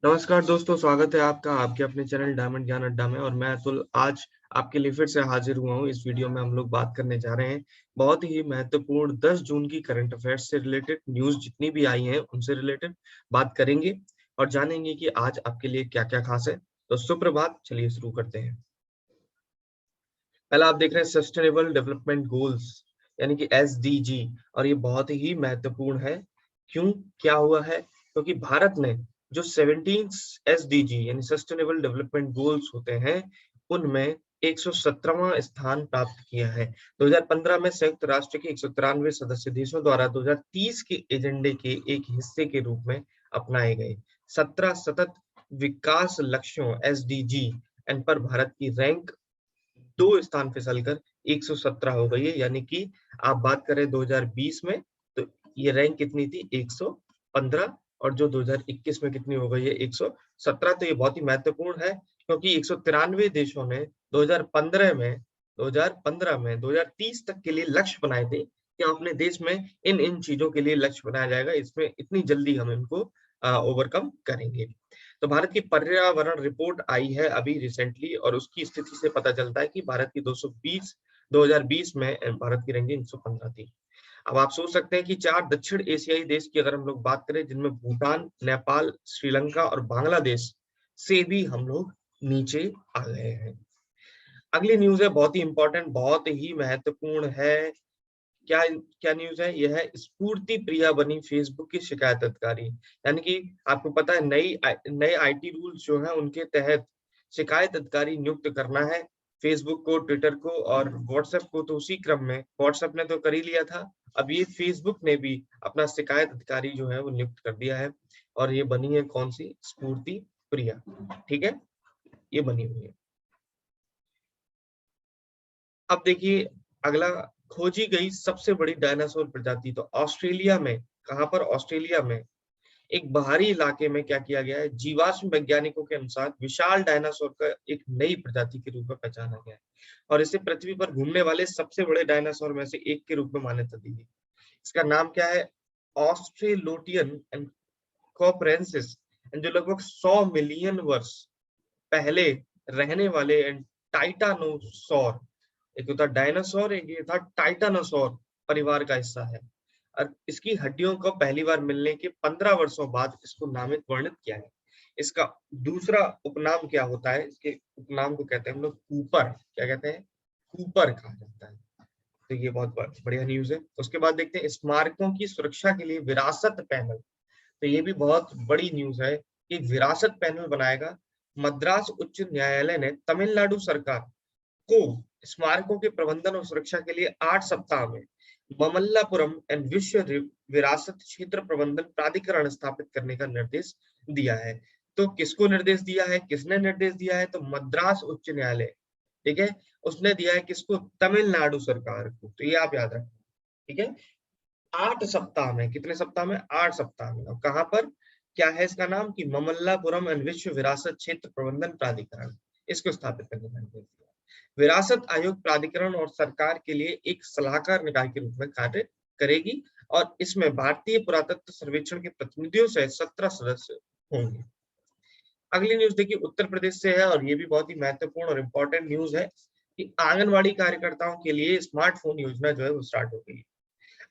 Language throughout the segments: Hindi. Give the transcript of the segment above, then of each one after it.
नमस्कार दोस्तों, स्वागत है आपका आपके अपने चैनल डायमंड ज्ञान अड्डा में। और मैं अतुल आज आपके लिए फिर से हाजिर हुआ हूँ। इस वीडियो में हम लोग बात करने जा रहे हैं बहुत ही महत्वपूर्ण 10 जून की करंट अफेयर्स से रिलेटेड न्यूज़ जितनी भी आई हैं उनसे रिलेटेड बात करेंगे और जानेंगे कि आज आपके लिए क्या-क्या खास है। तो सुप्रभात, चलिए शुरू करते हैं। पहला आप देख रहे हैं सस्टेनेबल डेवलपमेंट गोल्स यानी कि एसडीजी, और ये बहुत ही महत्वपूर्ण है। क्यों, क्या हुआ है? क्योंकि भारत ने जो 17 एसडीजी यानी सस्टेनेबल डेवलपमेंट गोल्स होते हैं उनमें 117वां स्थान प्राप्त किया है। 2015 में संयुक्त राष्ट्र के 193 सदस्य देशों द्वारा 2030 के एजेंडे के एक हिस्से के रूप में अपनाए गए 17 सतत विकास लक्ष्यों एसडीजी एन पर भारत की रैंक 2 स्थान फिसलकर 117 हो गई है। यानी कि आप बात करें 2020 में तो ये रैंक कितनी थी? 115, और जो 2021 में कितनी हो गई है? 117। तो ये बहुत ही महत्वपूर्ण है क्योंकि 193 देशों ने 2015 में 2030 तक के लिए लक्ष्य बनाए थे कि हम अपने देश में इन चीजों के लिए लक्ष्य बनाया जाएगा, इसमें इतनी जल्दी हम इनको ओवरकम करेंगे। तो भारत की पर्यावरण रिपोर्ट आई है अभी रिसेंटली, और उसकी स्थिति से पता चलता है कि भारत की 2020 में भारत की रैंकिंग 115 थी। अब आप सोच सकते हैं कि 4 दक्षिण एशियाई देश की अगर हम लोग बात करें, जिनमें भूटान, नेपाल, श्रीलंका और बांग्लादेश से भी हम लोग नीचे आ गए हैं। अगली न्यूज़ है बहुत ही इंपॉर्टेंट, बहुत ही महत्वपूर्ण है। क्या क्या न्यूज़ है? यह है स्फूर्ति प्रिया बनी फेसबुक की शिकायत अधिकारी। यानी कि आपको पता है नए आईटी रूल्स जो हैं उनके तहत शिकायत अधिकारी नियुक्त करना है फेसबुक को, ट्विटर को और व्हाट्सएप को। तो उसी क्रम में व्हाट्सएप ने तो कर ही लिया था, अब ये फेसबुक ने भी अपना शिकायत अधिकारी जो है वो नियुक्त कर दिया है। और ये बनी है कौन सी? स्फूर्ति प्रिया। ठीक है, ये बनी हुई है। अब देखिए अगला, खोजी गई सबसे बड़ी डायनासोर प्रजाति। तो ऑस्ट्रेलिया में, कहां पर? ऑस्ट्रेलिया में एक बाहरी इलाके में क्या किया गया है? जीवाश्म वैज्ञानिकों के अनुसार विशाल डायनासोर का एक नई प्रजाति के रूप में पहचाना गया है, और इसे पृथ्वी पर घूमने वाले सबसे बड़े डायनासोर में से एक के रूप में मान्यता दी गई। इसका नाम क्या है? ऑस्ट्रेलोटियन कॉपरेंसिस, जो लगभग 100 मिलियन वर्ष पहले रहने वाले टाइटानोसॉर, एक होता डायनासोर, एक ये था टाइटानोसॉर परिवार का हिस्सा है। और इसकी हड्डियों को पहली बार मिलने के 15 वर्षों बाद इसको नामित वर्णित किया है। इसका दूसरा उपनाम क्या होता है? इसके उपनाम को कहते हैं हम लोग कूपर। क्या कहते हैं? कूपर कहा जाता है। तो ये बहुत बढ़िया न्यूज है। उसके बाद देखते हैं स्मारकों की सुरक्षा के लिए विरासत पैनल। तो ये भी बहुत बड़ी न्यूज है कि विरासत पैनल बनाएगा। मद्रास उच्च न्यायालय ने तमिलनाडु सरकार को स्मारकों के प्रबंधन और सुरक्षा के लिए 8 सप्ताह में ममल्लापुरम एंड विश्व विरासत क्षेत्र प्रबंधन प्राधिकरण स्थापित करने का निर्देश दिया है। तो किसको निर्देश दिया है? किसने निर्देश दिया है? तो मद्रास उच्च न्यायालय, ठीक है, उसने दिया है। किसको? तमिलनाडु सरकार को। तो ये आप याद रखें, ठीक है। 8 सप्ताह में, कितने सप्ताह में? 8 सप्ताह में। और कहां पर? क्या है इसका नाम? कि ममल्लापुरम एंड विश्व विरासत क्षेत्र प्रबंधन प्राधिकरण, इसको स्थापित करने का निर्देश दिया। विरासत आयोग प्राधिकरण और सरकार के लिए एक सलाहकार निकाय के रूप में कार्य करेगी, और इसमें भारतीय पुरातत्व सर्वेक्षण के प्रतिनिधियों से 17 सदस्य होंगे। अगली न्यूज देखिए उत्तर प्रदेश से है, और ये भी बहुत ही महत्वपूर्ण और इंपॉर्टेंट न्यूज है कि आंगनवाड़ी कार्यकर्ताओं के लिए स्मार्टफोन योजना जो है वो स्टार्ट हो गई है।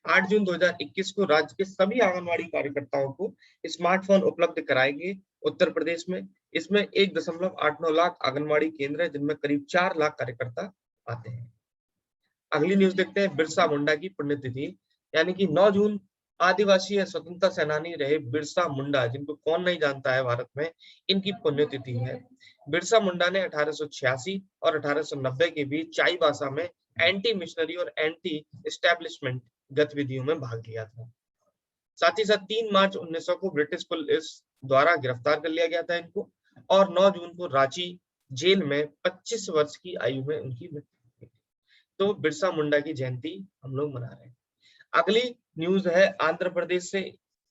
8 जून 2021 को राज्य के सभी आंगनवाड़ी कार्यकर्ताओं को स्मार्टफोन उपलब्ध कराएंगे उत्तर प्रदेश में। इसमें 1.89 लाख आंगनवाड़ी केंद्र है, जिनमें करीब 4 लाख कार्यकर्ता आते हैं। अगली न्यूज देखते हैं बिरसा मुंडा की पुण्यतिथि, यानी कि 9 जून आदिवासी या स्वतंत्रता सेनानी रहे बिरसा मुंडा, जिनको कौन नहीं जानता है भारत में, इनकी पुण्यतिथि है। बिरसा मुंडा ने 1886 और 1890 के बीच चाईबासा में एंटी मिशनरी और एंटी एस्टेब्लिशमेंट गतिविधियों में भाग लिया था। साथ ही साथ 3 मार्च 1900 को ब्रिटिश पुलिस द्वारा गिरफ्तार कर लिया गया था इनको, और 9 जून को रांची जेल में 25 वर्ष की आयु में उनकी मृत्यु हुई। तो बिरसा मुंडा की जयंती हम लोग मना रहे हैं। अगली न्यूज है आंध्र प्रदेश से।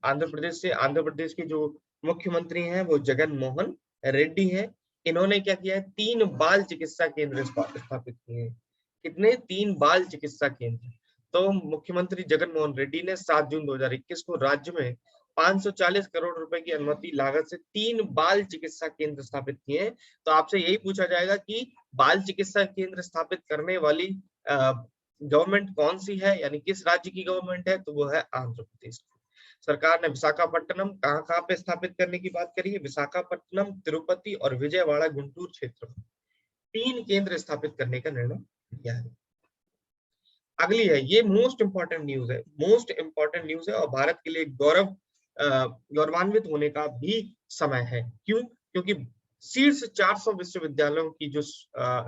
आंध्र प्रदेश के जो मुख्यमंत्री हैं वो जगन मोहन रेड्डी हैं। इन्होंने क्या किया है? 3 बाल चिकित्सा केंद्र स्थापित किए हैं। कितने? 3 बाल चिकित्सा केंद्र। तो मुख्यमंत्री जगन मोहन रेड्डी ने 7 जून 2021 को राज्य में 540 करोड़ रुपए की अनुमति लागत से 3 बाल चिकित्सा केंद्र स्थापित किए हैं। तो आपसे यही पूछा जाएगा कि बाल चिकित्सा केंद्र स्थापित करने वाली गवर्नमेंट कौन सी है, यानी किस राज्य की गवर्नमेंट है, तो वो है आंध्र प्रदेश। सरकार ने विशाखापट्टनम कहाँ कहाँ पे स्थापित करने की बात करी है? विशाखापट्टनम, तिरुपति और विजयवाड़ा गुंटूर क्षेत्र में 3 केंद्र स्थापित करने का निर्णय लिया है। अगली है, ये मोस्ट इंपॉर्टेंट न्यूज है, मोस्ट इंपॉर्टेंट न्यूज है और भारत के लिए गौरवान्वित होने का भी समय है। क्यों? क्योंकि शीर्ष 400 विश्वविद्यालयों की जो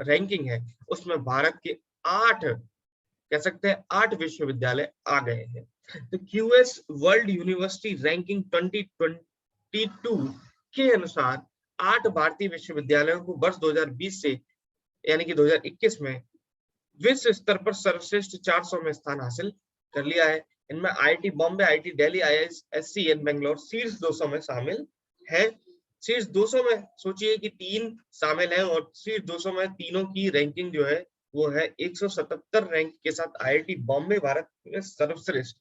रैंकिंग है उसमें भारत के 8 कह सकते हैं 8 विश्वविद्यालय आ गए हैं। तो क्यूएस वर्ल्ड यूनिवर्सिटी रैंकिंग 2022 के अनुसार 8 भारतीय विश्वविद्यालयों को वर्ष 2020 से यानी कि 2021 में विश्व स्तर पर सर्वश्रेष्ठ 400 में स्थान हासिल कर लिया है। इनमें IIT Bombay, IIT Delhi, IISc Bangalore शीर्ष 200 में शामिल है। शीर्ष 200 में सोचिए कि 3 शामिल हैं और शीर्ष 200 में तीनों की रैंकिंग जो है वो है 177 रैंक के साथ आईआईटी बॉम्बे भारत में सर्वश्रेष्ठ।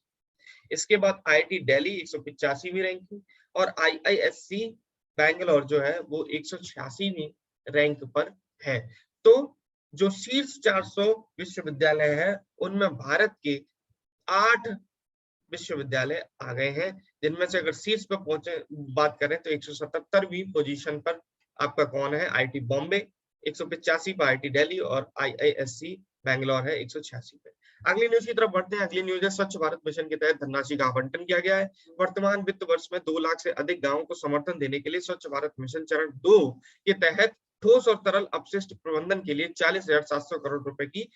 इसके बाद आईआईटी दिल्ली 185वीं रैंकिंग और आईआईएससी बेंगलोर जो है वो 186वीं रैंक पर है। तो जो शीर्ष 400 विश्वविद्यालय है उनमें भारत के 8 विश्वविद्यालय आ गए हैं, जिनमें से अगर शीर्ष पर पहुंचे बात करें तो 177वीं पोजीशन पर आपका कौन है? आईआईटी बॉम्बे, 185 पर आईआईटी दिल्ली और आईआईएससी बेंगलोर है 186 पे। अगली न्यूज की तरफ बढ़ते हैं। अगली न्यूज है, स्वच्छ भारत मिशन के तहत धनराशि का आवंटन किया गया है। वर्तमान वित्त वर्ष में 2 लाख से अधिक गांवों को समर्थन देने के लिए स्वच्छ भारत मिशन चरण 2 के तहत ठोस और तरल अपशिष्ट प्रबंधन के लिए 40,700 करोड़ रुपए की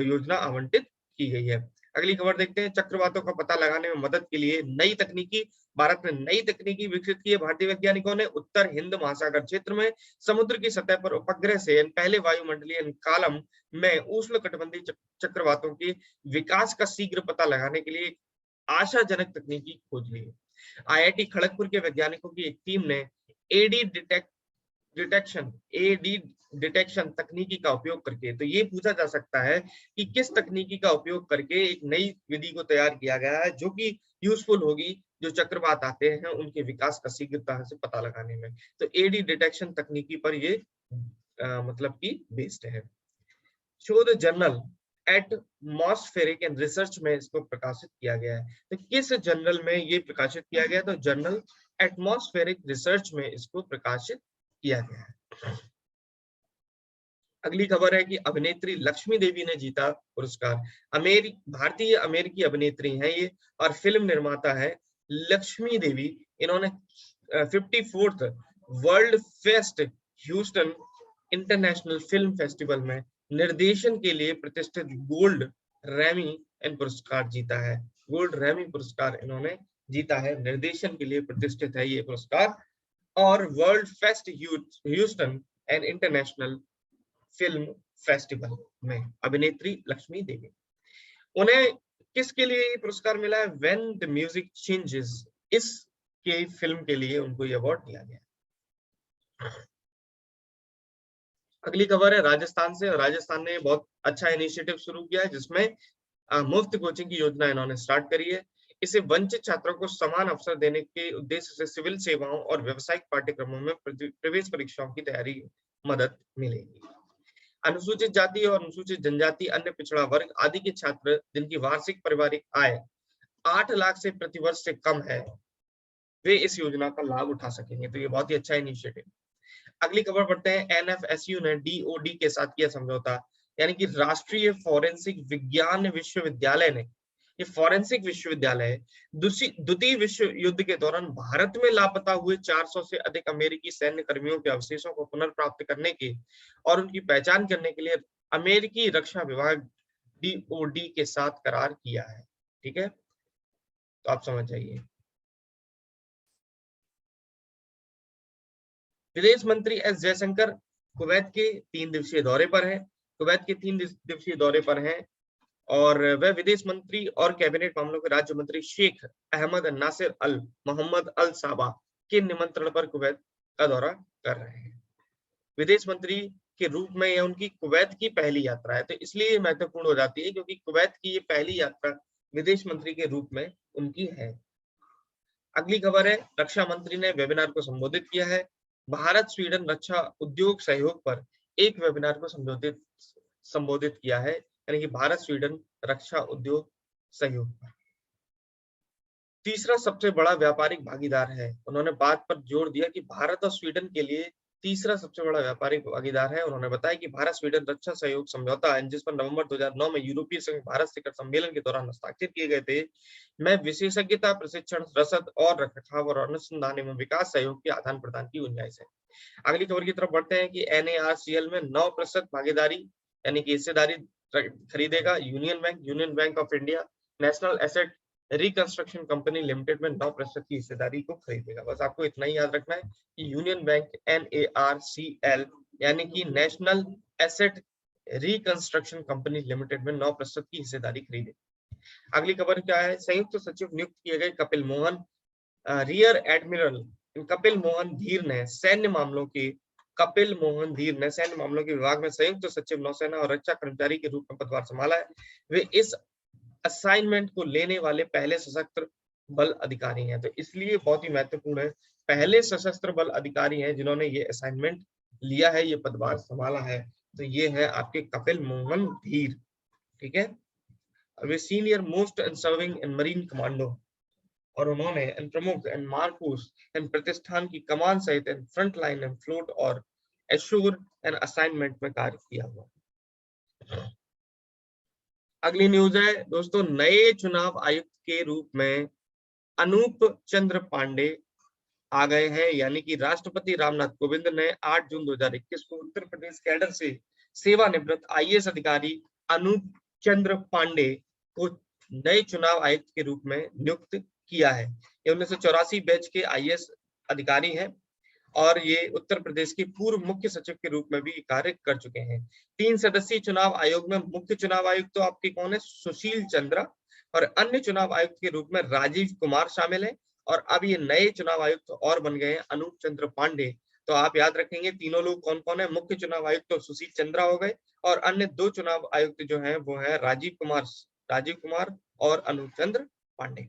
योजना आवंटित की गई है। अगली खबर देखते हैं, चक्रवातों का पता लगाने में मदद के लिए नई तकनीकी, भारत में नई तकनीकी विकसित की है। भारतीय वैज्ञानिकों ने उत्तर हिंद महासागर क्षेत्र में समुद्र की सतह पर उपग्रह से पहले वायुमंडलीय कॉलम में उष्णकटिबंधीय चक्रवातों के विकास का शीघ्र पता लगाने के लिए आशाजनक तकनीकी खोज ली है। आईआईटी खड़गपुर के वैज्ञानिकों की एक टीम ने एडी डिटेक्शन तकनीकी का उपयोग करके, तो ये पूछा जा सकता है कि किस तकनीकी का उपयोग करके एक नई विधि को तैयार किया गया है जो कि यूजफुल होगी जो चक्रवात आते हैं उनके विकास का शीघ्रता से पता लगाने में। तो एडी डिटेक्शन तकनीकी पर ये मतलब कि बेस्ड है। शोध जर्नल एटमॉस्फेरिक एंड रिसर्च में इसको प्रकाशित किया गया है। तो किस जर्नल में ये प्रकाशित किया गया? तो जर्नल एटमॉस्फेरिक रिसर्च में इसको प्रकाशित किया गया है। अगली खबर है कि अभिनेत्री लक्ष्मी देवी ने जीता पुरस्कार। भारतीय अमेरिकी अभिनेत्री हैं ये और फिल्म निर्माता है लक्ष्मी देवी। इन्होंने 54th world fest Houston international film festival में निर्देशन के लिए प्रतिष्ठित गोल्ड रैमी पुरस्कार जीता है। गोल्ड रैमी पुरस्कार इन्होंने जीता है, निर्देशन के लिए प्रतिष्ठित है ये पुरस्कार। और world fest Houston and international film festival में अभिनेत्री लक्ष्मी देवी, उन्हें किसके लिए ये पुरस्कार मिला है? व्हेन द म्यूजिक चेंजेस, इसके फिल्म के लिए उनको ये अवार्ड दिया गया। अगली खबर है राजस्थान से, और राजस्थान ने बहुत अच्छा इनिशिएटिव शुरू किया है जिसमें मुफ्त कोचिंग की योजना इन्होंने स्टार्ट करी है। इसे वंचित छात्रों को समान अवसर देने के उद्देश्य से सिविल सेवाओं और व्यावसायिक पाठ्यक्रमों में प्रवेश परीक्षाओं की तैयारी मदद मिलेगी। अनुसूचित जाति और अनुसूचित जनजाति, अन्य पिछड़ा वर्ग आदि के छात्र जिनकी वार्षिक पारिवारिक आय 8 लाख से प्रतिवर्ष से कम है, वे इस योजना का लाभ उठा सकेंगे। तो ये बहुत ही अच्छा इनिशिएटिव। अगली खबर पढ़ते हैं, एनएफएसयू ने डीओडी के साथ किया समझौता, यानी कि राष्ट्रीय फोरेंसिक विज्ञान विश्वविद्यालय ने, ये फोरेंसिक विश्वविद्यालय है, द्वितीय विश्व युद्ध के दौरान भारत में लापता हुए 400 से अधिक अमेरिकी सैन्य कर्मियों के अवशेषों को पुनर्प्राप्त करने के और उनकी पहचान करने के लिए अमेरिकी रक्षा विभाग डीओडी के साथ करार किया है। ठीक है, तो आप समझ जाइए। विदेश मंत्री एस जयशंकर कुवैत के 3 दिवसीय दौरे पर हैं। कुवैत के 3 दिवसीय दौरे पर हैं और वह विदेश मंत्री और कैबिनेट मामलों के राज्य मंत्री शेख अहमद नासिर अल मोहम्मद अल साबा के निमंत्रण पर कुवैत का दौरा कर रहे हैं। विदेश मंत्री के रूप में यह उनकी कुवैत की पहली यात्रा है, तो इसलिए महत्वपूर्ण हो जाती है क्योंकि कुवैत की ये पहली यात्रा विदेश मंत्री के रूप में उनकी है। अगली खबर है, रक्षा मंत्री ने वेबिनार को संबोधित किया है। भारत स्वीडन रक्षा उद्योग सहयोग पर एक वेबिनार को संबोधित किया है, यानी कि भारत स्वीडन रक्षा उद्योग सहयोग पर। तीसरा सबसे बड़ा व्यापारिक भागीदार है। उन्होंने बात पर जोर दिया कि भारत और स्वीडन के लिए तीसरा सबसे बड़ा व्यापारिक भागीदार है। उन्होंने बताया कि भारत स्वीडन रक्षा सहयोग समझौता है, जिस पर नवंबर 2009 में यूरोपीय संघ भारत शिखर सम्मेलन के दौरान हस्ताक्षर किए गए थे, में विशेषज्ञता प्रशिक्षण, रसद और रखरखाव और अनुसंधान एवं विकास सहयोग के आदान प्रदान की गुंजाइश है। अगली खबर की तरफ बढ़ते हैं कि NARCL में 9% भागीदारी यानी कि हिस्सेदारी खरीदेगा union bank of India national asset reconstruction company limited में 9% की हिस्सेदारी को खरीदेगा। बस आपको इतना ही याद रखना है कि यूनियन बैंक NARCL यानी कि national asset reconstruction company limited में 9% की हिस्सेदारी खरीदेगी। अगली खबर क्या है, संयुक्त सचिव नियुक्त किए गए कपिल मोहन रियर एडमिरल कपिल मोहन धीर ने सैन्य मामलों के विभाग में संयुक्त सचिव नौसेना और रक्षा कर्मचारी के रूप में पदभार संभाला है। वे इस असाइनमेंट को लेने वाले पहले सशस्त्र बल अधिकारी हैं, तो इसलिए बहुत ही महत्वपूर्ण है, पहले सशस्त्र बल अधिकारी हैं जिन्होंने ये असाइनमेंट लिया है, ये पदभार संभाला है, तो ये है आपके कपिल मोहन धीर। ठीक है, वे senior most and serving in marine commando और उन्होंने प्रमुख एंड मार्कोस एंड प्रतिष्ठान की कमान सहित फ्रंट लाइन एंड फ्लोट और एश्योर एंड असाइनमेंट में कार्य किया हुआ। अगली न्यूज है दोस्तों, नए चुनाव आयुक्त के रूप में अनूप चंद्र पांडे आ गए हैं, यानी कि राष्ट्रपति रामनाथ कोविंद ने 8 जून 2021 को उत्तर प्रदेश कैडर से सेवानिवृत्त IAS अधिकारी अनूप चंद्र पांडे को नए चुनाव आयुक्त के रूप में नियुक्त किया है। ये 1984 बैच के IAS अधिकारी हैं और ये उत्तर प्रदेश के पूर्व मुख्य सचिव के रूप में भी कार्य कर चुके हैं। 3 सदस्यीय चुनाव आयोग में मुख्य चुनाव आयुक्त तो आपके कौन है, सुशील चंद्रा, और अन्य चुनाव आयुक्त के रूप में राजीव कुमार शामिल है। और अब ये नए चुनाव आयुक्त और बन गए हैं अनूप चंद्र पांडे। तो आप याद रखेंगे तीनों लोग कौन कौन है, मुख्य चुनाव आयुक्त तो सुशील चंद्रा हो गए और अन्य 2 चुनाव आयुक्त जो हैं वो है राजीव कुमार और अनूप चंद्र पांडे।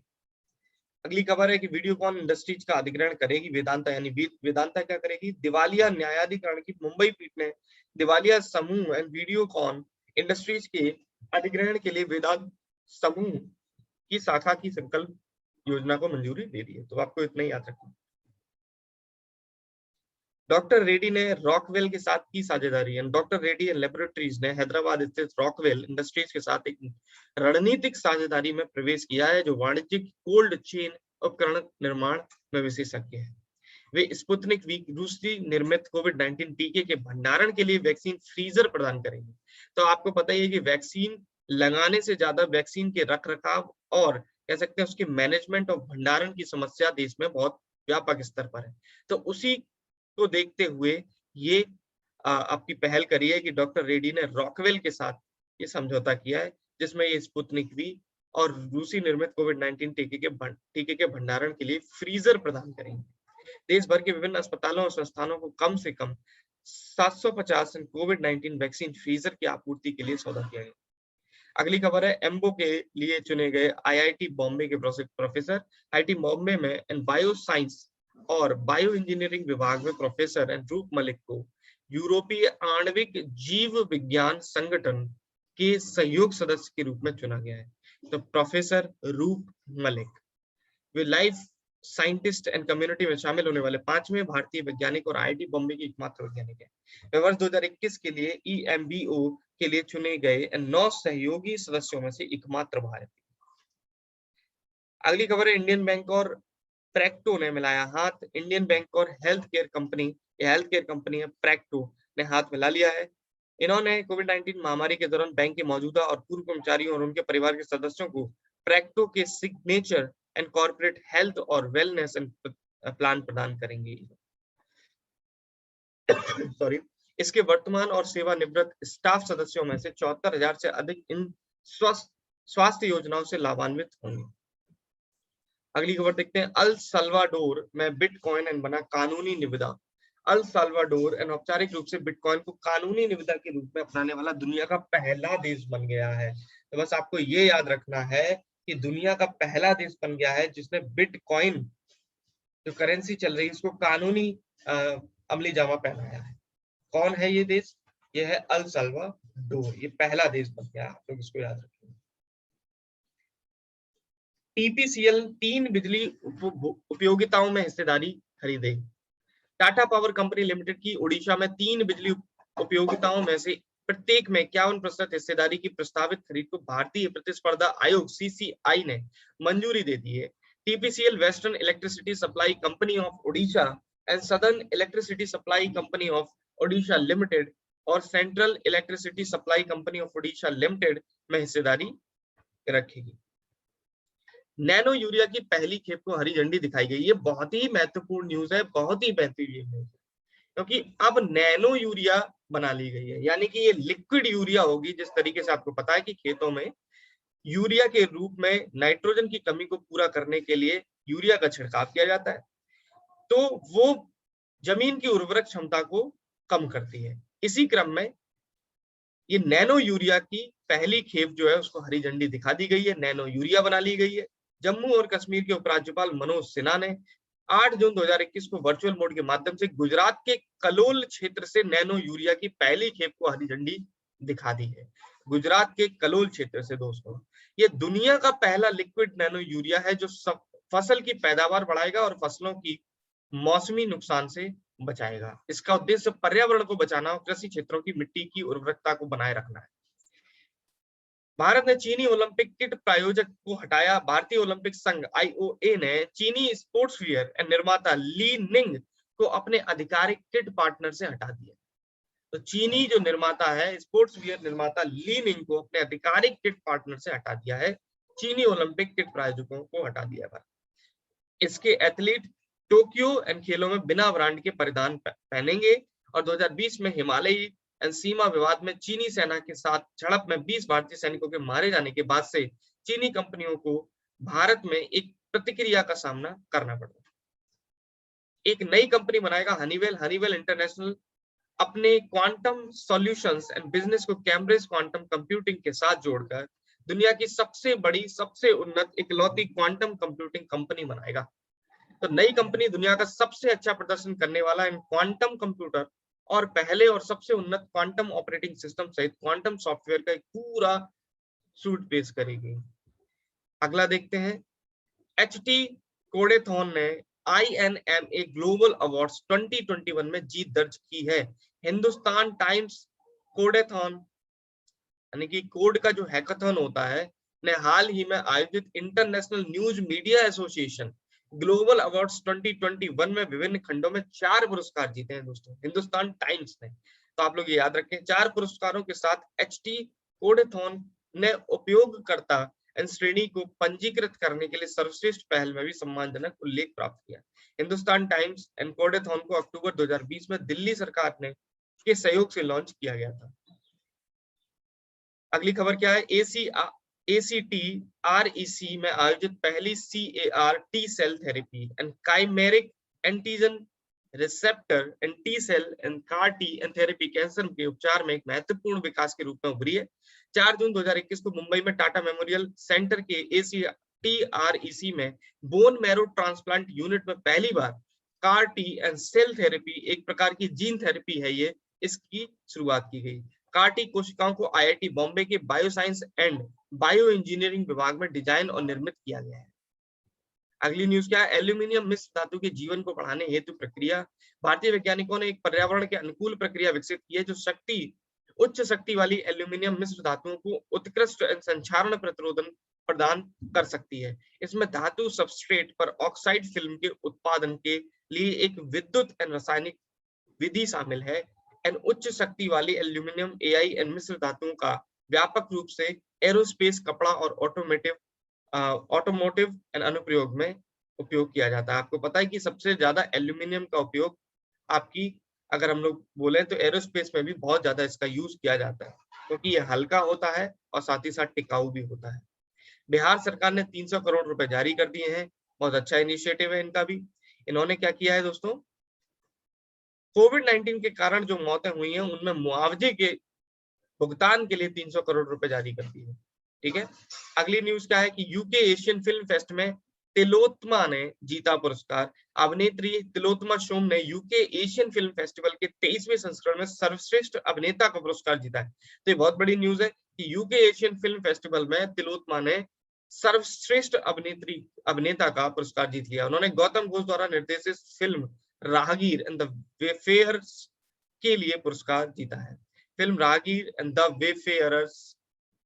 अगली खबर है कि वीडियोकॉन इंडस्ट्रीज का अधिग्रहण करेगी वेदांता, यानी वेदांता क्या करेगी, दिवालिया न्यायाधिकरण की मुंबई पीठ ने दिवालिया समूह एंड वीडियोकॉन इंडस्ट्रीज के अधिग्रहण के लिए वेदांत समूह की शाखा की संकल्प योजना को मंजूरी दे दी है। तो आपको इतना ही याद रखना। डॉक्टर रेड्डी ने रॉकवेल के साथ की साझेदारी, डॉक्टर रेड्डी लेबोरेटरीज ने हैदराबाद स्थित रॉकवेल इंडस्ट्रीज के साथ एक रणनीतिक साझेदारी में प्रवेश किया है, जो वाणिज्यिक कोल्ड चेन उपकरण निर्माण में विशेषज्ञ है। वे स्पुतनिक वी रूसी निर्मित कोविड-19 टीके के भंडारण के लिए वैक्सीन फ्रीजर प्रदान करेंगे। तो आपको पता ही है कि वैक्सीन लगाने से ज्यादा वैक्सीन के रखरखाव और कह सकते हैं उसके मैनेजमेंट और भंडारण की समस्या देश में बहुत व्यापक स्तर पर है। तो उसी को देखते हुए ये आपकी पहल करी है कि डॉक्टर रेड्डी ने रॉकवेल के साथ ये समझौता किया है, जिसमें ये स्पुतनिक वी और रूसी निर्मित कोविड-19 टीके के भंडारण के लिए फ्रीजर प्रदान करेंगे। देश भर के विभिन्न अस्पतालों और संस्थानों को कम से कम 750 कोविड-19 वैक्सीन फ्रीजर की आपूर्ति के लिए सौदा किया गया। अगली खबर है, एम्बो के लिए चुने गए IIT बॉम्बे के प्रोफेसर, IIT बॉम्बे में बायो साइंस और बायो इंजीनियरिंग विभाग में प्रोफेसर रूप मलिक को यूरोपीय आणविक जीव विज्ञान संगठन के सहयोग सदस्य के रूप में चुना गया है। तो प्रोफेसर रूप मलिक वे लाइफ साइंटिस्ट एंड कम्युनिटी में शामिल होने वाले 5वें भारतीय वैज्ञानिक और IIT बॉम्बे के एकमात्र वैज्ञानिक हैं। वे वर्ष 2021 के लिए EMBO के लिए चुने गए 9 सहयोगी सदस्यों में से एकमात्र भारतीय। अगली खबर है, इंडियन बैंक और प्रैक्टो ने मिलाया हाथ। इंडियन बैंक और हेल्थ केयर कंपनी है प्रैक्टो ने हाथ मिला लिया है। इन्होंने कोविड-19 महामारी के दौरान बैंक के मौजूदा और पूर्व कर्मचारियों और उनके परिवार के सदस्यों को प्रैक्टो के सिग्नेचर एंड कॉर्पोरेट हेल्थ और वेलनेस प्लान प्रदान करेंगे। सॉरी, इसके वर्तमान और सेवानिवृत्त स्टाफ सदस्यों में से 74,000 से अधिक इन स्वास्थ्य योजनाओं से लाभान्वित होंगे। अगली खबर देखते हैं, अल साल्वाडोर में बिटकॉइन बना कानूनी निविदा। अल साल्वाडोर औपचारिक रूप से बिटकॉइन को कानूनी निविदा के रूप में अपनाने वाला दुनिया का पहला देश बन गया है। तो बस आपको ये याद रखना है कि दुनिया का पहला देश बन गया है जिसने बिटकॉइन जो करेंसी चल रही है उसको कानूनी अमली जामा पहनाया है। कौन है ये देश? ये है अल सल्वाडोर। ये पहला देश बन गया, आप लोग इसको याद रखेंगे। टीपीसीएल 3 बिजली उपयोगिताओं में हिस्सेदारी खरीदेगी। टाटा पावर कंपनी लिमिटेड की ओडिशा में 3 बिजली उपयोगिताओं में से प्रत्येक में 51% हिस्सेदारी की प्रस्तावित खरीद को भारतीय प्रतिस्पर्धा आयोग सीसीआई ने मंजूरी दे दी है। TPCL Western Electricity Supply Company of Odisha and Southern Electricity Supply Company of Odisha Limited और Central Electricity Supply Company of Odisha Limited में हिस्सेदारी रखेगी। नैनो यूरिया की पहली खेप को हरी झंडी दिखाई गई। ये बहुत ही महत्वपूर्ण न्यूज है, बहुत ही बेहतरीन न्यूज है, क्योंकि अब नैनो यूरिया बना ली गई है, यानी कि ये लिक्विड यूरिया होगी। जिस तरीके से आपको पता है कि खेतों में यूरिया के रूप में नाइट्रोजन की कमी को पूरा करने के लिए यूरिया का छिड़काव किया जाता है, तो वो जमीन की उर्वरक क्षमता को कम करती है। इसी क्रम में ये नैनो यूरिया की पहली खेप जो है उसको हरी झंडी दिखा दी गई है, नैनो यूरिया बना ली गई है। जम्मू और कश्मीर के उपराज्यपाल मनोज सिन्हा ने 8 जून 2021 को वर्चुअल मोड के माध्यम से गुजरात के कलोल क्षेत्र से नैनो यूरिया की पहली खेप को हरी झंडी दिखा दी है। गुजरात के कलोल क्षेत्र से दोस्तों, ये दुनिया का पहला लिक्विड नैनो यूरिया है जो फसल की पैदावार बढ़ाएगा और फसलों की मौसमी नुकसान से बचाएगा। इसका उद्देश्य पर्यावरण को बचाना और कृषि क्षेत्रों की मिट्टी की उर्वरकता को बनाए रखना है। भारत ने चीनी ओलंपिक किट प्रायोजक को हटाया। भारतीय ओलंपिक संघ आईओए ने चीनी स्पोर्ट्स वियर एंड निर्माता ली निंग को अपने आधिकारिक किट पार्टनर से हटा दिया। तो चीनी जो निर्माता है, स्पोर्ट्स वियर निर्माता ली निंग को अपने आधिकारिक किट पार्टनर से हटा दिया है। चीनी ओलंपिक किट प्रायोजकों को हटा दिया है। इसके एथलीट टोक्यो एंड खेलों में बिना ब्रांड के परिधान पहनेंगे और 2020 में हिमालयी एंड सीमा विवाद में चीनी सेना के साथ झड़प में 20 भारतीय सैनिकों के मारे जाने के बाद से चीनी कंपनियों को भारत में एक प्रतिक्रिया का सामना करना पड़ा। एक नई कंपनी बनाएगा हनीवेल। हनीवेल इंटरनेशनल अपने क्वांटम सॉल्यूशंस एंड बिजनेस को कैम्ब्रिज क्वांटम कंप्यूटिंग के साथ जोड़कर दुनिया की सबसे बड़ी, सबसे उन्नत इकलौती क्वांटम कंप्यूटिंग कंपनी बनाएगा। तो नई कंपनी दुनिया का सबसे अच्छा प्रदर्शन करने वाला इन क्वांटम कंप्यूटर और पहले और सबसे उन्नत क्वांटम ऑपरेटिंग सिस्टम सहित क्वांटम सॉफ्टवेयर का एक पूरा सूट पेश करेगी। अगला देखते हैं। एचटी कोडेथॉन ने INMA ग्लोबल अवार्ड्स 2021 में जीत दर्ज की है। हिंदुस्तान टाइम्स कोडेथॉन यानी कि कोड का जो हैकाथॉन होता है ने हाल ही में आयोजित international news media association global awards 2021 में विभिन्न खंडों में 4 पुरस्कार जीते हैं दोस्तों, हिंदुस्तान टाइम्स ने। तो आप लोग ये याद रखें, 4 पुरस्कारों के साथ एचटी कोडेथॉन ने उपयोगकर्ता श्रेणी को पंजीकृत करने के लिए सर्वश्रेष्ठ पहल में भी सम्मानजनक उल्लेख प्राप्त किया। हिंदुस्तान टाइम्स एंड कोडेथॉन को अक्टूबर 2020 में दिल्ली सरकार ने के सहयोग से लॉन्च किया गया था। अगली खबर क्या है? ACT-REC में आयोजित पहली CAR T cell therapy and chimeric antigen receptor and T cell and CAR T and therapy cancer के उपचार में एक महत्वपूर्ण विकास के रूप में उभरी है। 4 जून 2021 को मुंबई में टाटा मेमोरियल सेंटर के ACT-REC में बोन मैरो ट्रांसप्लांट यूनिट में पहली बार CAR T and cell therapy, एक प्रकार की जीन थेरेपी है ये, इसकी शुरुआत की गई। CAR T कोशिकाओं को IIT बॉम्बे के बायोसाइंस एंड बायो इंजीनियरिंग विभाग में डिजाइन और निर्मित किया गया है। अगली न्यूज क्या है? एल्यूमिनियम मिश्र धातु के जीवन को बढ़ाने हेतु प्रक्रिया। भारतीय वैज्ञानिकों ने एक पर्यावरण के अनुकूल प्रक्रिया विकसित की है जो उच्च शक्ति वाली एल्यूमिनियम मिश्र धातुओं को उत्कृष्ट संक्षारण प्रतिरोधन प्रदान कर सकती है। इसमें धातु सबस्ट्रेट पर ऑक्साइड फिल्म के उत्पादन के लिए एक विद्युत एवं रासायनिक विधि शामिल है। उच्च शक्ति वाली एल्यूमिनियम AI मिश्र धातुओं का व्यापक रूप से एरोस्पेस, कपड़ा और ऑटोमोटिव अनुप्रयोग में उपयोग किया जाता है। आपको पता है कि सबसे ज्यादा एल्यूमिनियम का उपयोग आपकी अगर हम लोग बोले तो एरोस्पेस में भी बहुत ज्यादा इसका यूज किया जाता है, क्योंकि ये हल्का होता है और साथ ही साथ टिकाऊ भी होता है। बिहार सरकार ने 300 करोड़ रुपए जारी कर दिए हैं। बहुत अच्छा इनिशिएटिव है इनका भी। इन्होंने क्या किया है दोस्तों? कोविड-19 के कारण जो मौतें हुई हैं उनमें मुआवजे के भुगतान के लिए 300 करोड़ रुपए जारी कर दिए। ठीक है। अगली न्यूज क्या है कि यूके एशियन फिल्म फेस्ट में तिलोत्मा ने जीता पुरस्कार। अभिनेत्री तिलोत्मा सोम ने यूके एशियन फिल्म फेस्टिवल के 23वें संस्करण में सर्वश्रेष्ठ अभिनेता का पुरस्कार जीता है। तो ये बहुत बड़ी न्यूज है कि यूके एशियन फिल्म फेस्टिवल में तिलोत्मा ने सर्वश्रेष्ठ अभिनेता का पुरस्कार जीत लिया। उन्होंने गौतम घोष द्वारा निर्देशित फिल्म राहगीर एंड द वेफेयर्स के लिए पुरस्कार जीता है। फिल्म राहगीर एंड द वेफेयर्स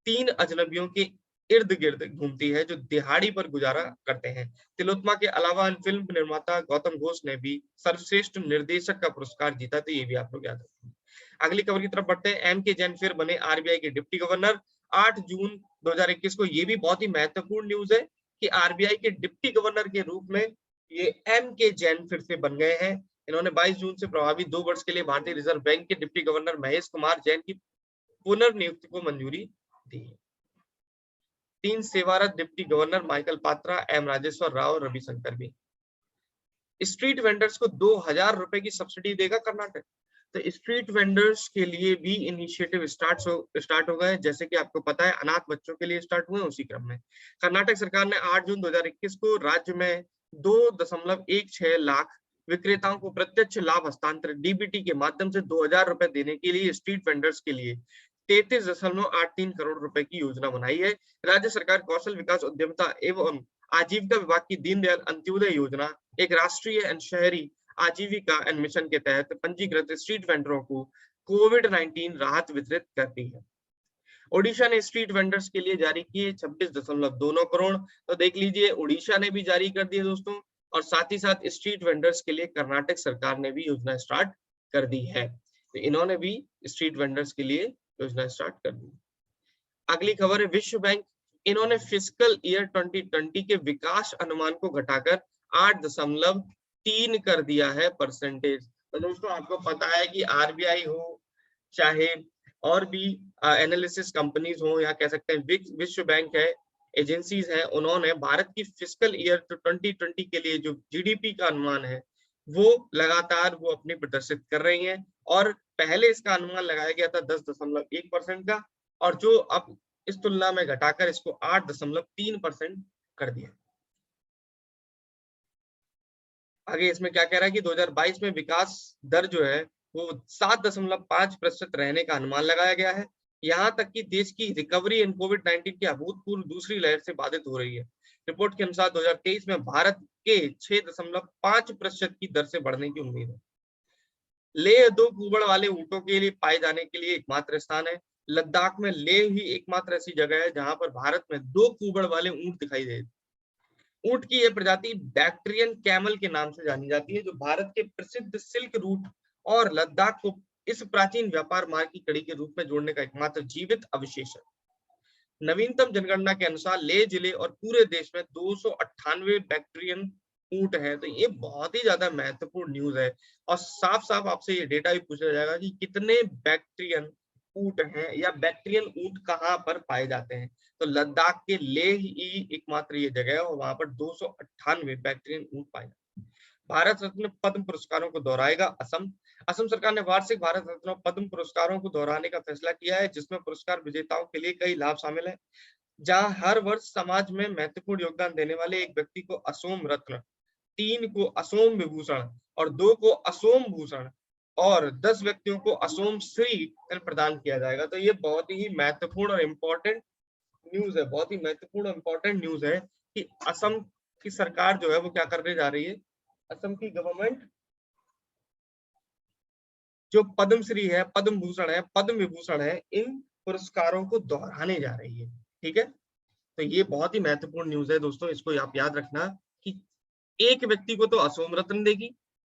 3 अजनबियों के इर्द गिर्द घूमती है जो दिहाड़ी पर गुजारा करते हैं। तिलोत्मा के अलावा फिल्म निर्माता गौतम घोष ने भी सर्वश्रेष्ठ निर्देशक का पुरस्कार जीता। तो ये भी आप लोग याद रखें। अगली खबर की तरफ बढ़ते हैं। एम के जैन फिर बने आरबीआई के डिप्टी गवर्नर 8 जून 2021 को। ये भी बहुत ही महत्वपूर्ण न्यूज है कि आरबीआई के डिप्टी गवर्नर के रूप में ये एम के जैन फिर से बन गए हैं। इन्होंने 22 जून से प्रभावी 2 वर्ष के लिए भारतीय रिजर्व बैंक के डिप्टी गवर्नर महेश कुमार जैन की पुनर्नियुक्ति को मंजूरी दी है। 3 सेवारत deputy governor Michael Patra, M Rajeshwar Rao, Ravishankar भी। स्ट्रीट वेंडर्स को 2000 रुपए की सब्सिडी देगा कर्नाटक। तो स्ट्रीट वेंडर्स के लिए भी इनिशिएटिव स्टार्ट हो गए। जैसे कि आपको पता है अनाथ बच्चों के लिए स्टार्ट हुए, उसी क्रम में कर्नाटक सरकार ने 8 जून 2021 को राज्य में 2.16 लाख विक्रेताओं को प्रत्यक्ष लाभ हस्तांतरण डीबीटी के माध्यम से 2000 रुपए देने के लिए स्ट्रीट वेंडर्स के लिए 33.83 करोड़ रुपए की योजना बनाई है। राज्य सरकार कौशल विकास, उद्यमिता एवं आजीविका विभाग की दीनदयाल अंत्योदय योजना एक राष्ट्रीय एवं शहरी आजीविका एंड मिशन के तहत पंजीकृत स्ट्रीट वेंडरों को कोविड-19 राहत वितरित करती है। ओडिशा ने स्ट्रीट वेंडर्स के लिए जारी किए 26.29 करोड़। तो देख लीजिए ओडिशा ने भी जारी कर दिए दोस्तों, और साथ ही साथ स्ट्रीट वेंडर्स के लिए कर्नाटक सरकार ने भी योजना स्टार्ट कर दी है। तो इन्होंने भी स्ट्रीट वेंडर्स के लिए योजना स्टार्ट कर दी। अगली खबर है विश्व बैंक। इन्होंने फिस्कल ईयर 2020 के विकास अनुमान को घटाकर 8.3 कर दिया है परसेंटेज। तो दोस्तों आपको पता है कि आरबीआई हो चाहे और भी एनालिसिस कंपनीज हो या कह सकते हैं विश्व बैंक है, एजेंसीज है, उन्होंने भारत की फिस्कल ईयर 2020 के लिए जो जीडीपी का अनुमान है वो लगातार वो अपनी प्रदर्शित कर रही हैं। और पहले इसका अनुमान लगाया गया था 10.1% का, और जो अब इस तुलना में घटाकर इसको 8.3% कर दिया। आगे इसमें क्या कह रहा है कि 2022 में विकास दर जो है वो 7.5% रहने का अनुमान लगाया गया है। यहाँ तक कि देश की रिकवरी इन कोविड-19 की अभूतपूर्व दूसरी लहर से बाधित हो रही है। रिपोर्ट के अनुसार 2023 में भारत के 6.5% की दर से बढ़ने की उम्मीद है। लेह 2 कुबड़ वाले ऊंटों के लिए पाए जाने के लिए एकमात्र स्थान है। लद्दाख में लेह ही एकमात्र ऐसी जगह है जहां पर भारत में 2 कुबड़ वाले ऊंट दिखाई दे। ऊंट की यह प्रजाति बैक्ट्रियन कैमल के नाम से जानी जाती है, जो भारत के प्रसिद्ध सिल्क रूट और लद्दाख को इस प्राचीन व्यापार मार्ग की कड़ी के रूप में जोड़ने का एकमात्र जीवित अवशेष है। नवीनतम जनगणना के अनुसार लेह जिले और पूरे देश में 298 बैक्ट्रियन ऊंट है। तो ये बहुत ही ज्यादा महत्वपूर्ण न्यूज है, और साफ साफ आपसे ये डेटा भी पूछा जाएगा कि कितने बैक्ट्रियन ऊंट हैं या बैक्ट्रियन ऊंट कहाँ पर पाए जाते हैं। तो लद्दाख के लेह ही एकमात्र ये जगह है और वहां पर 298 बैक्ट्रियन ऊंट पाए जाते हैं। भारत रत्न पद्म पुरस्कारों को दोहराएगा असम। असम सरकार ने वार्षिक भारत रत्न पद्म पुरस्कारों को दोहराने का फैसला किया है, जिसमें पुरस्कार विजेताओं के लिए कई लाभ शामिल है। जहां हर वर्ष समाज में महत्वपूर्ण योगदान देने वाले एक व्यक्ति को असोम रत्न, 3 को असोम विभूषण और 2 को असोम भूषण और 10 व्यक्तियों को असोम श्री प्रदान किया जाएगा। तो ये बहुत ही महत्वपूर्ण और इम्पोर्टेंट न्यूज है, बहुत ही महत्वपूर्ण इम्पोर्टेंट न्यूज है कि असम की सरकार जो है वो क्या करने जा रही है। असम की गवर्नमेंट जो पद्मश्री है, पद्म भूषण है, पद्म विभूषण है, इन पुरस्कारों को दोहराने जा रही है। ठीक है, तो ये बहुत ही महत्वपूर्ण न्यूज है दोस्तों, इसको आप याद रखना कि एक व्यक्ति को तो असोम रत्न देगी,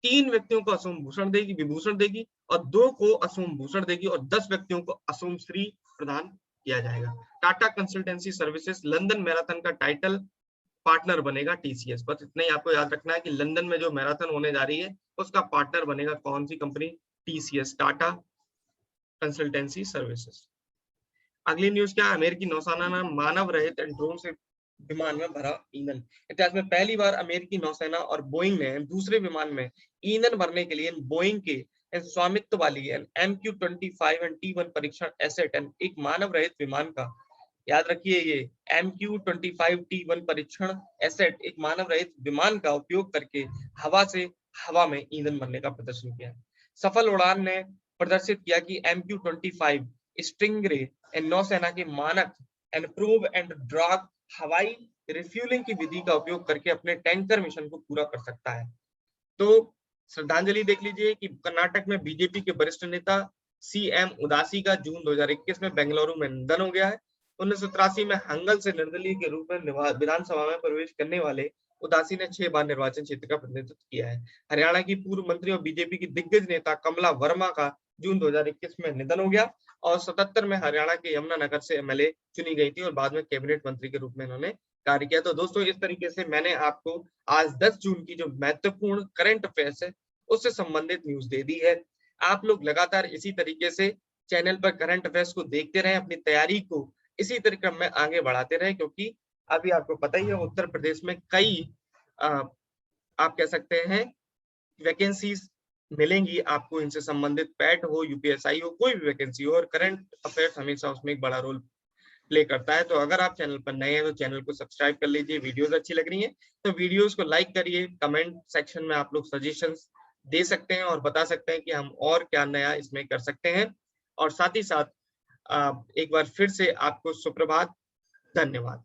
3 व्यक्तियों को असोम भूषण देगी, विभूषण देगी, और 2 को असोम भूषण देगी, और 10 व्यक्तियों को असोम श्री प्रदान किया जाएगा। Tata consultancy services London marathon का टाइटल पार्टनर बनेगा टीसीएस। बस इतना ही आपको याद रखना है कि लंदन में जो मैराथन होने जा रही है उसका पार्टनर बनेगा कौन सी company, TCS, Tata consultancy services. अगली न्यूज क्या है, अमेरिकी नौसेना ने मानव रहित ड्रोन से विमान में भरा ईंधन। इतिहास में पहली बार अमेरिकी नौसेना और बोइंग ने दूसरे विमान में ईंधन भरने के लिए बोइंग के स्वामित्व वाली MQ-25 एंड T-1 परीक्षण एसेट एक मानव रहित विमान का याद रखिए ये MQ-25T1 परीक्षण एसेट एक मानव रहित विमान का उपयोग करके हवा में ईंधन भरने का प्रदर्शन किया। सफल उड़ान ने प्रदर्शित किया कि MQ-25 स्टिंगरे नौसेना के मानक प्रूव एंड ड्रैग हवाई रिफ्यूलिंग की विधि का उपयोग करके अपने टैंकर मिशन को पूरा कर सकता है। तो श्रद्धांजलि देख लीजिए कि कर्नाटक में बीजेपी के वरिष्ठ नेता CM उदासी का जून 2021 में बेंगलुरु में निधन हो गया है। 1983 में हंगल से निर्दलीय के रूप में विधानसभा में प्रवेश करने वाले उदासी ने 6 बार निर्वाचन क्षेत्र का प्रतिनिधित्व किया है। हरियाणा की पूर्व मंत्री और बीजेपी की दिग्गज नेता कमला वर्मा का जून 2021 में निधन हो गया और 77 में हरियाणा के यमुनानगर से MLA चुनी गई थी और बाद में कैबिनेट मंत्री के रूप में इन्होंने कार्य किया। तो दोस्तों इस तरीके से मैंने आपको आज 10 जून की जो महत्वपूर्ण करंट अफेयर्स है उससे संबंधित न्यूज दे दी है। आप लोग लगातार इसी तरीके से चैनल पर करंट अफेयर्स को देखते रहें, अपनी तैयारी को इसी तरीके में आगे बढ़ाते रहें, क्योंकि अभी आपको पता ही है उत्तर प्रदेश में कई आप कह सकते हैं वैकेंसीज मिलेंगी आपको, इनसे संबंधित पैट हो, UPSI हो, कोई भी वैकेंसी हो, और करंट अफेयर्स हमेशा उसमें एक बड़ा रोल प्ले करता है। तो अगर आप चैनल पर नए हैं तो चैनल को सब्सक्राइब कर लीजिए। वीडियोस अच्छी लग रही हैं तो वीडियोस को लाइक करिए। कमेंट सेक्शन में आप लोग सजेशंस दे सकते हैं और बता सकते हैं कि हम और क्या नया इसमें कर सकते हैं। और साथ ही साथ एक बार फिर से आपको सुप्रभात, धन्यवाद।